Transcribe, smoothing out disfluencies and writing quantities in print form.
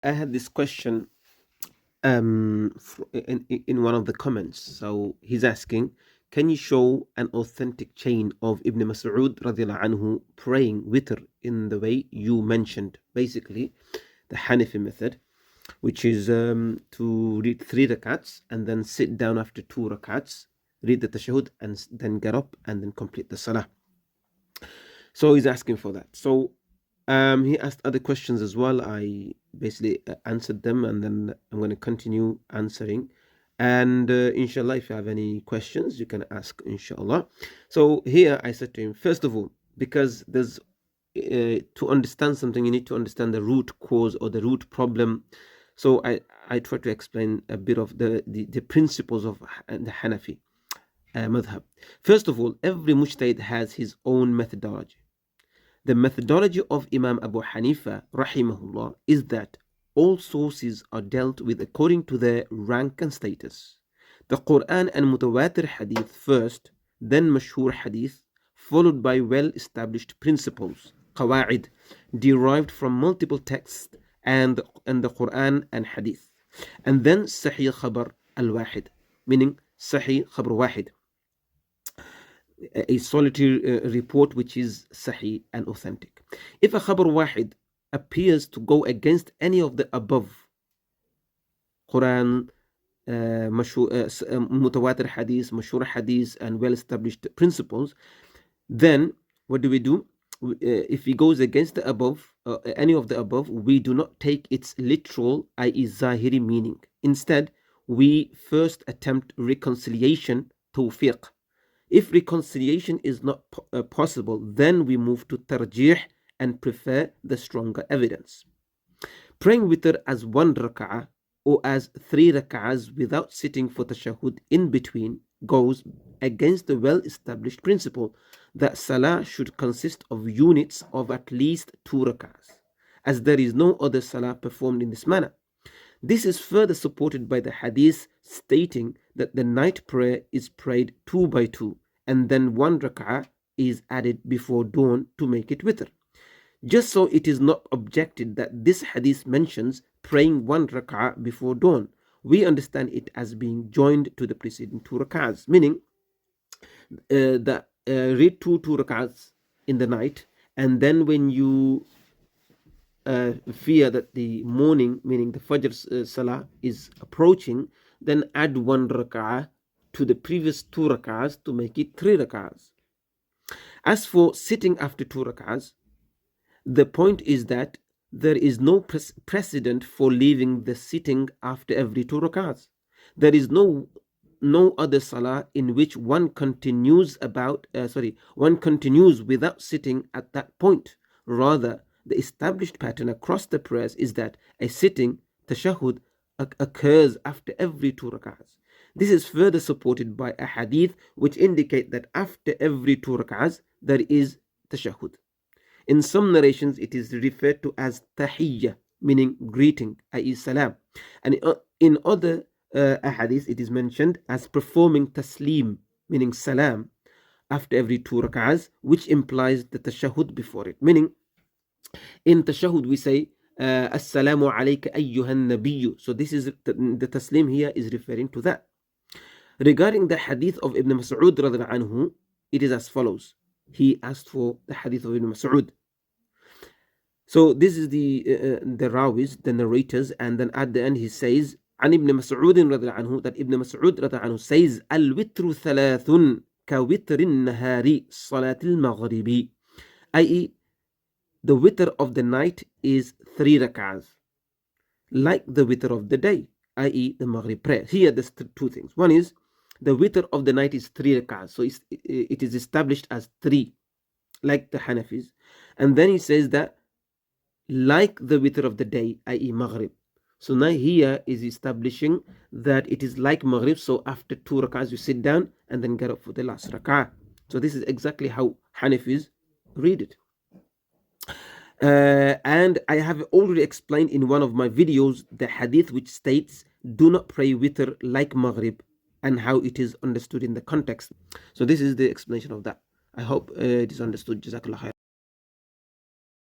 I had this question in one of the comments. So he's asking, can you show an authentic chain of Ibn Mas'ud raḍiyallāhu ḥanhu praying witr in the way you mentioned? Basically, the Hanafi method, which is to read 3 rakats and then sit down after 2 rakats, read the tashahhud, and then get up and then complete the salah. So he's asking for that. So he asked other questions as well. I basically answered them, and then I'm going to continue answering. And inshallah, if you have any questions, you can ask, inshallah. So here I said to him, first of all, because there's to understand something, you need to understand the root cause or the root problem. So I try to explain a bit of the principles of the Hanafi madhab. First of all, every mujtahid has his own methodology. The methodology of Imam Abu Hanifa rahimahullah is that all sources are dealt with according to their rank and status. The Quran and mutawatir hadith first, then mashhur hadith, followed by well-established principles, qawa'id, derived from multiple texts and the Quran and hadith. And then sahih khabar al-wahid, meaning sahih khabar wahid, a solitary report which is sahih and authentic. If a khabar wahid appears to go against any of the above, Quran, mutawatir hadith, mashhur hadith, and well-established principles, then what do? If he goes against the above, any of the above, we do not take its literal, i.e. zahiri meaning. Instead, we first attempt reconciliation, tawfiq. If reconciliation is not possible, then we move to tarjih and prefer the stronger evidence. Praying witr as 1 rak'ah or as 3 rak'ahs without sitting for tashahhud in between goes against the well-established principle that salah should consist of units of at least 2 rak'ahs, as there is no other salah performed in this manner. This is further supported by the hadith stating that the night prayer is prayed 2 by 2, and then 1 rak'ah is added before dawn to make it witr. Just so it is not objected that this hadith mentions praying 1 rak'ah before dawn, we understand it as being joined to the preceding 2 rak'ahs, meaning that read 2 rak'ahs in the night, and then when you fear that the morning, meaning the Fajr Salah, is approaching, then add 1 rak'ah to the previous 2 rak'ahs to make it 3 rak'ahs. As for sitting after 2 rak'ahs, the point is that there is no precedent for leaving the sitting after every 2 rak'ahs. There is no other salah in which one continues without sitting at that point. Rather, the established pattern across the prayers is that a sitting, tashahhud, occurs after every 2 rak'ahs. This is further supported by a hadith which indicate that after every 2 rak'ahs there is tashahhud. In some narrations it is referred to as tahiyya, meaning greeting, i.e. salam. And in other hadith it is mentioned as performing taslim, meaning salam, after every 2 rak'ahs, which implies the tashahhud before it. Meaning, in tashahhud we say assalamu alayka ayyuhan nabiyyu. So this is the taslim here is referring to that. Regarding the hadith of Ibn Mas'ud raḍiyallāhu ḥanhu, it is as follows. He asked for the hadith of Ibn Mas'ud. So this is the rawis, the narrators, and then at the end he says عن ابن مسعود رضي الله عنه, that Ibn Mas'ud رضي الله عنه says الوتر ثلاث كوتر النهار صلاة المغرب, i.e. the witr of the night is 3 rak'ahs, like the witr of the day, i.e. the Maghrib prayer. Here there's 2 things. One is the witr of the night is 3 rak'ahs, so it is established as 3, like the Hanafis. And then he says that like the witr of the day, i.e. Maghrib. So now here is establishing that it is like Maghrib, so after 2 rak'ahs you sit down and then get up for the last rak'ah. So this is exactly how Hanafis read it. And I have already explained in one of my videos the hadith which states do not pray witr like Maghrib and how it is understood in the context. So this is the explanation of that. I hope it is understood. Jazakallah khair.